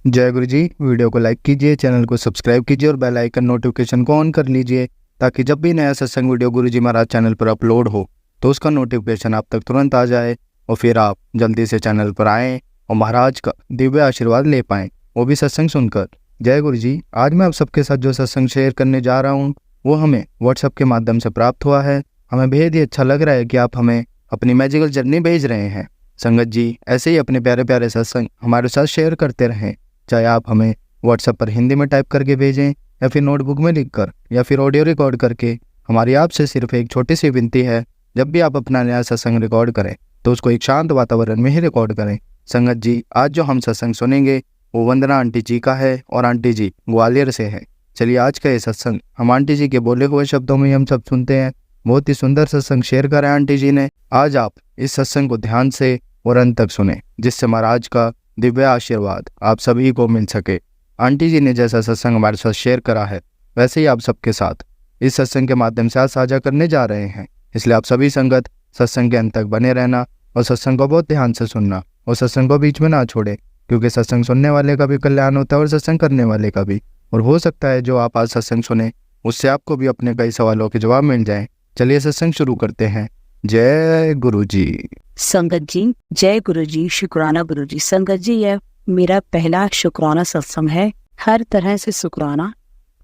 जय गुरु जी। वीडियो को लाइक कीजिए, चैनल को सब्सक्राइब कीजिए और बेल आइकन नोटिफिकेशन को ऑन कर लीजिए ताकि जब भी नया सत्संग वीडियो गुरु जी महाराज चैनल पर अपलोड हो तो उसका नोटिफिकेशन आप तक तुरंत आ जाए और फिर आप जल्दी से चैनल पर आएँ और महाराज का दिव्य आशीर्वाद ले पाएँ, वो भी सत्संग सुनकर। जय गुरु जी। आज मैं आप सबके साथ जो सत्संग शेयर करने जा रहा हूँ वो हमें व्हाट्सएप के माध्यम से प्राप्त हुआ है। हमें बेहद ही अच्छा लग रहा है कि आप हमें अपनी मैजिकल जर्नी भेज रहे हैं। संगत जी, ऐसे ही अपने प्यारे प्यारे सत्संग हमारे साथ शेयर करते रहें, चाहे आप हमें व्हाट्सएप पर हिंदी में टाइप करके भेजें या फिर नोटबुक में लिखकर या फिर ऑडियो रिकॉर्ड करके। हमारी आपसे सिर्फ एक छोटी सी विनती है, जब भी आप अपना नया सत्संग रिकॉर्ड करें तो उसको एक शांत वातावरण में ही रिकॉर्ड करें। संगत जी, आज जो हम सत्संग सुनेंगे वो वंदना आंटी जी का है और आंटी जी ग्वालियर से है। चलिए आज का ये सत्संग हम आंटी जी के बोले हुए शब्दों में हम सब सुनते हैं। बहुत ही सुंदर सत्संग शेयर करा है आंटी जी ने। आज आप इस सत्संग को ध्यान से और अंत तक सुने, जिससे महाराज का दिव्य आशीर्वाद आप सभी को मिल सके। आंटी जी ने जैसा सत्संग हमारे साथ शेयर करा है वैसे ही आप सबके साथ इस सत्संग के माध्यम से आज साझा करने जा रहे हैं। इसलिए आप सभी संगत सत्संग के अंत तक बने रहना और सत्संग को बहुत ध्यान से सुनना और सत्संग को बीच में ना छोड़े, क्योंकि सत्संग सुनने वाले का भी कल्याण होता है और सत्संग करने वाले का भी। और हो सकता है जो आप आज सत्संग सुने उससे आपको भी अपने कई सवालों के जवाब मिल जाएं। चलिए सत्संग शुरू करते हैं। जय गुरु जी। संगत जी, जय गुरु जी, शुक्राना गुरु जी। संगत जी, यह मेरा पहला शुक्राना सत्संग है। हर तरह से शुक्राना,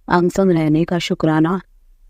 अंग संग रहने का शुक्राना,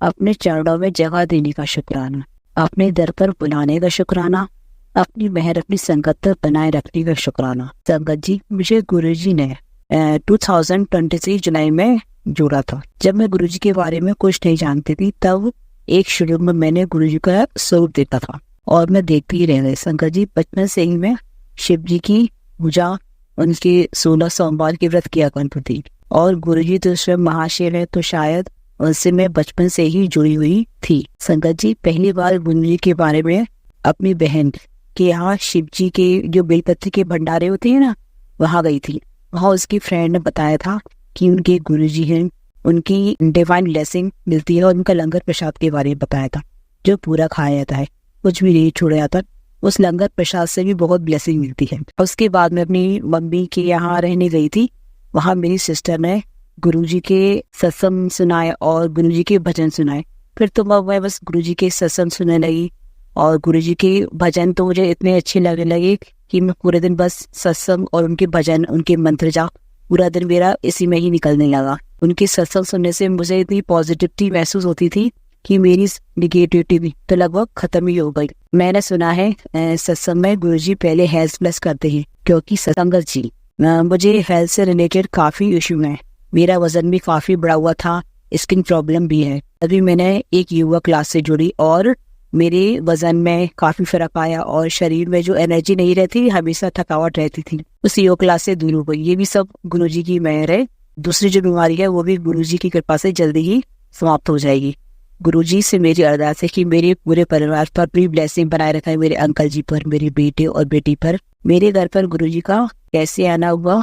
अपने चरणों में जगह देने का शुक्राना, अपने दर पर बुलाने का शुक्राना, अपनी मेहर अपनी संगत पर बनाए रखने का शुक्राना। संगत जी, मुझे गुरु जी ने 2023 जुलाई में जोड़ा था। जब मैं गुरु जी के बारे में कुछ नहीं जानती थी तब एक शुरू में मैंने गुरु जी का स्वरूप देखा था और मैं देखती ही रह गई। संगत जी, बचपन से ही मैं शिव जी की पूजा, उनके 16 सोमवार के व्रत किया करती थी और गुरु जी तो स्वयं महाशिव है, तो शायद उनसे मैं बचपन से ही जुड़ी हुई थी। संगत जी, पहली बार गुरु जी के बारे में अपनी बहन के यहाँ शिव जी के जो बेलपत्र के भंडारे होते हैं ना, वहाँ गई थी। वहाँ उसकी फ्रेंड ने बताया था कि उनके गुरु जी हैं, उनकी डिवाइन ब्लेसिंग मिलती है और उनका लंगर प्रसाद के बारे में बताया था, जो पूरा खाया जाता है, कुछ भी नहीं छोड़ा जाता। उस लंगर प्रसाद से भी बहुत ब्लेसिंग मिलती है। उसके बाद मैं अपनी मम्मी के यहाँ रहने गई थी। वहाँ मेरी सिस्टर ने गुरुजी के सत्संग सुनाए और गुरुजी के भजन सुनाए। फिर तो मैं बस गुरुजी के सत्संग सुनने लगी और गुरुजी के भजन तो मुझे इतने अच्छे लगने लगे कि मैं पूरे दिन बस सत्संग और उनके भजन, उनके मंत्र जाप, पूरा दिन मेरा इसी में ही निकलने लगा। उनके सत्संग सुनने से मुझे इतनी पॉजिटिविटी महसूस होती थी कि मेरी निगेटिविटी तो लगभग खत्म ही हो गई। मैंने सुना है सत्संग में गुरुजी पहले हेल्थ प्लस करते हैं, क्योंकि संगत जी मुझे हेल्थ से रिलेटेड काफी इश्यू है। मेरा वजन भी काफी बढ़ा हुआ था, स्किन प्रॉब्लम भी है। अभी मैंने एक योगा क्लास से जुड़ी और मेरे वजन में काफी फर्क आया और शरीर में जो एनर्जी नहीं रहती, हमेशा थकावट रहती थी, उस योगा क्लास से दूर हो गई। ये भी सब गुरुजी की मेहर है। दूसरी जो बीमारी है वो भी गुरुजी की कृपा से जल्दी ही समाप्त हो जाएगी। गुरुजी से मेरी अरदास है कि मेरे पूरे परिवार पर भी ब्लेसिंग बनाए रखा है, मेरे अंकल जी पर, मेरे बेटे और बेटी पर। मेरे घर पर गुरुजी का कैसे आना हुआ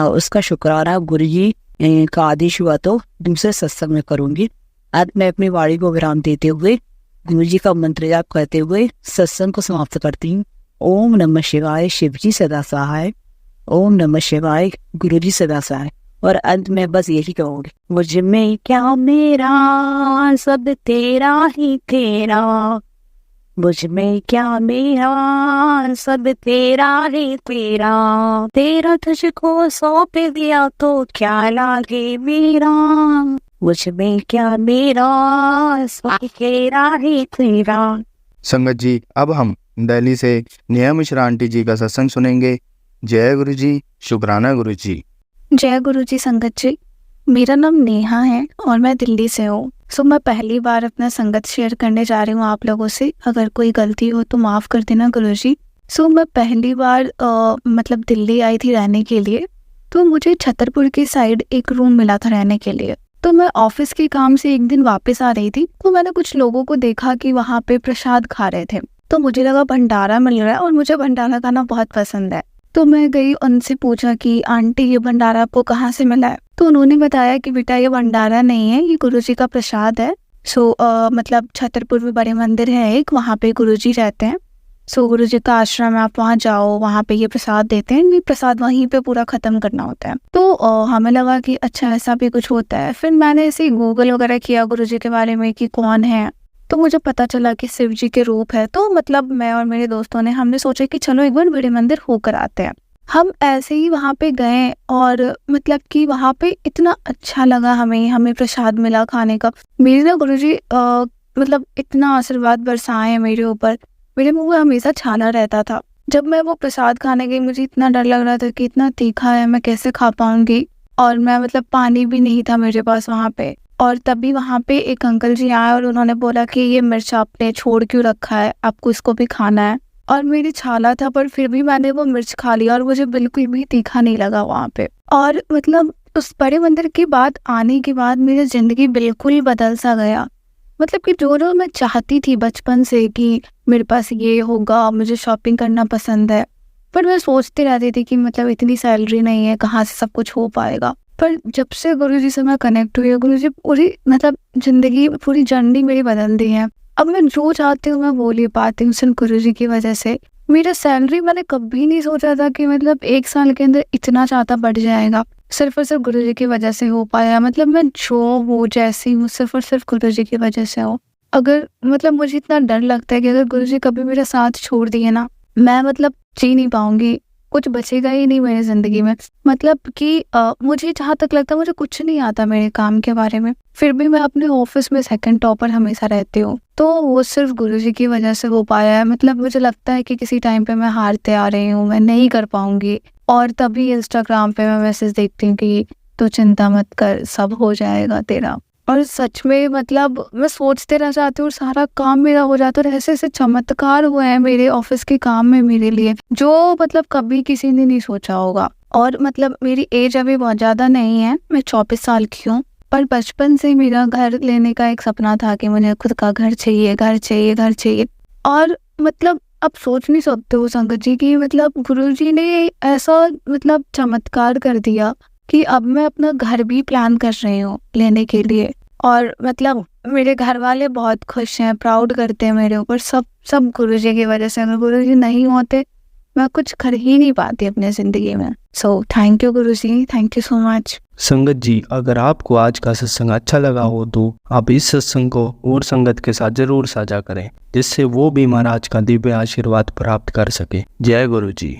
उसका शुक्राना गुरुजी का आदेश हुआ तो दूसरे सत्संग में करूंगी। आज मैं अपनी वाणी को विराम देते हुए गुरुजी का मंत्र जाप करते हुए सत्संग को समाप्त करती हूँ। ओम नमः शिवाय, शिवजी सदा सहाय। ओम नमः शिवाय, गुरुजी सदा सहाय। और अंत में बस यही कहूंगी, मुझ में क्या मेरा, सब तेरा ही तेरा। मुझ में क्या मेरा, सब तेरा ही तेरा। तेरा तुझको सौंप दिया तो क्या लागे मेरा। मुझ में क्या मेरा, सब तेरा ही तेरा। संगत जी, अब हम दिल्ली से नेहा मिश्रा आंटी जी का सत्संग सुनेंगे। जय गुरु जी, शुक्राना गुरु जी। जय गुरु जी। संगत जी, मेरा नाम नेहा है और मैं दिल्ली से हूँ। मैं पहली बार अपना संगत शेयर करने जा रही हूँ आप लोगों से। अगर कोई गलती हो तो माफ़ कर देना गुरु जी। मैं पहली बार मतलब दिल्ली आई थी रहने के लिए, तो मुझे छतरपुर की साइड एक रूम मिला था रहने के लिए। तो मैं ऑफिस के काम से एक दिन वापस आ रही थी, तो मैंने कुछ लोगों को देखा कि वहाँ पे प्रसाद खा रहे थे, तो मुझे लगा भंडारा मिल रहा है और मुझे भंडारा खाना बहुत पसंद है। तो मैं गई, उनसे पूछा कि आंटी ये भंडारा आपको कहाँ से मिला है। तो उन्होंने बताया कि बेटा ये भंडारा नहीं है, ये गुरुजी का प्रसाद है। मतलब छतरपुर में बड़े मंदिर है एक, वहाँ पे गुरुजी रहते हैं। सो गुरु जी का आश्रम है, आप वहाँ जाओ, वहाँ पे ये प्रसाद देते हैं, ये प्रसाद वहीं पे पूरा खत्म करना होता है। तो हमें लगा कि अच्छा ऐसा भी कुछ होता है। फिर मैंने ऐसे गूगल वगैरह किया गुरु जी के बारे में कि कौन है, तो मुझे पता चला कि शिव जी के रूप है। तो मतलब मैं और मेरे दोस्तों ने हमने सोचा कि चलो एक बार बड़े मंदिर होकर आते हैं। हम ऐसे ही वहाँ पे गए और मतलब कि वहाँ पे इतना अच्छा लगा, हमें प्रसाद मिला खाने का। मेरे ना गुरुजी मतलब इतना आशीर्वाद बरसाए मेरे ऊपर, मेरे मुंह में हमेशा छाला रहता था। जब मैं वो प्रसाद खाने गई मुझे इतना डर लग रहा था कि इतना तीखा है, मैं कैसे खा पाऊंगी, और मैं मतलब पानी भी नहीं था मेरे पास वहाँ पे। और तभी वहाँ पे एक अंकल जी आए और उन्होंने बोला कि ये मिर्च आपने छोड़ क्यों रखा है, आपको इसको भी खाना है। और मेरी छाला था पर फिर भी मैंने वो मिर्च खा लिया और मुझे बिल्कुल भी तीखा नहीं लगा वहाँ पे। और मतलब उस बड़े मंदिर की बात आने के बाद मेरी जिंदगी बिल्कुल बदल सा गया। मतलब कि जो मैं चाहती थी बचपन से कि मेरे पास ये होगा, मुझे शॉपिंग करना पसंद है, पर मैं सोचती रहती थी कि मतलब इतनी सैलरी नहीं है, कहाँ से सब कुछ हो पाएगा। पर जब से गुरुजी से मैं कनेक्ट हुई, गुरुजी पूरी मतलब जिंदगी पूरी जर्नी मेरी बदल दी है। अब मैं जो चाहती हूँ मैं वो ले पाती हूँ सिर्फ गुरुजी की वजह से। मेरा सैलरी मैंने कभी नहीं सोचा था कि मतलब 1 साल के अंदर इतना ज़्यादा बढ़ जाएगा, सिर्फ और सिर्फ गुरुजी की वजह से हो पाया। मतलब मैं जो हूँ जैसी हूँ सिर्फ और सिर्फ गुरुजी की वजह से हूँ। अगर मतलब मुझे इतना डर लगता है कि अगर गुरुजी कभी मेरा साथ छोड़ दिए ना, मैं मतलब जी नहीं पाऊंगी, कुछ बचेगा ही नहीं मेरी जिंदगी में। मतलब कि मुझे जहाँ तक लगता है मुझे कुछ नहीं आता मेरे काम के बारे में, फिर भी मैं अपने ऑफिस में सेकंड टॉपर हमेशा रहती हूँ। तो वो सिर्फ गुरुजी की वजह से हो पाया है। मतलब मुझे लगता है कि किसी टाइम पे मैं हारते आ रही हूँ, मैं नहीं कर पाऊंगी, और तभी इंस्टाग्राम पे मैं मैसेज देखती हूँ कि तू चिंता मत कर, सब हो जाएगा तेरा। और सच में मतलब मैं सोचते रह जाती हूँ और सारा काम मेरा हो जाता है। और ऐसे ऐसे चमत्कार हुए हैं मेरे ऑफिस के काम में मेरे लिए, जो मतलब कभी किसी ने नहीं सोचा होगा। और मतलब मेरी एज अभी बहुत ज्यादा नहीं है, मैं 24 साल की हूँ, पर बचपन से मेरा घर लेने का एक सपना था कि मुझे खुद का घर चाहिए, घर चाहिए, घर चाहिए। और मतलब अब सोच नहीं सकते हो संगत जी की मतलब गुरुजी ने ऐसा मतलब चमत्कार कर दिया कि अब मैं अपना घर भी प्लान कर रही हूँ लेने के लिए। और मतलब मेरे घर वाले बहुत खुश हैं, प्राउड करते हैं मेरे ऊपर, सब गुरुजी की वजह से। अगर गुरुजी नहीं होते मैं कुछ कर ही नहीं पाती अपने जिंदगी में। So thank you Guruji, thank you so much. संगत जी, अगर आपको आज का सत्संग अच्छा लगा हो तो आप इस सत्संग को और संगत के साथ जरूर साझा करें, जिससे वो भी महाराज का दिव्य आशीर्वाद प्राप्त कर सके। जय गुरु जी।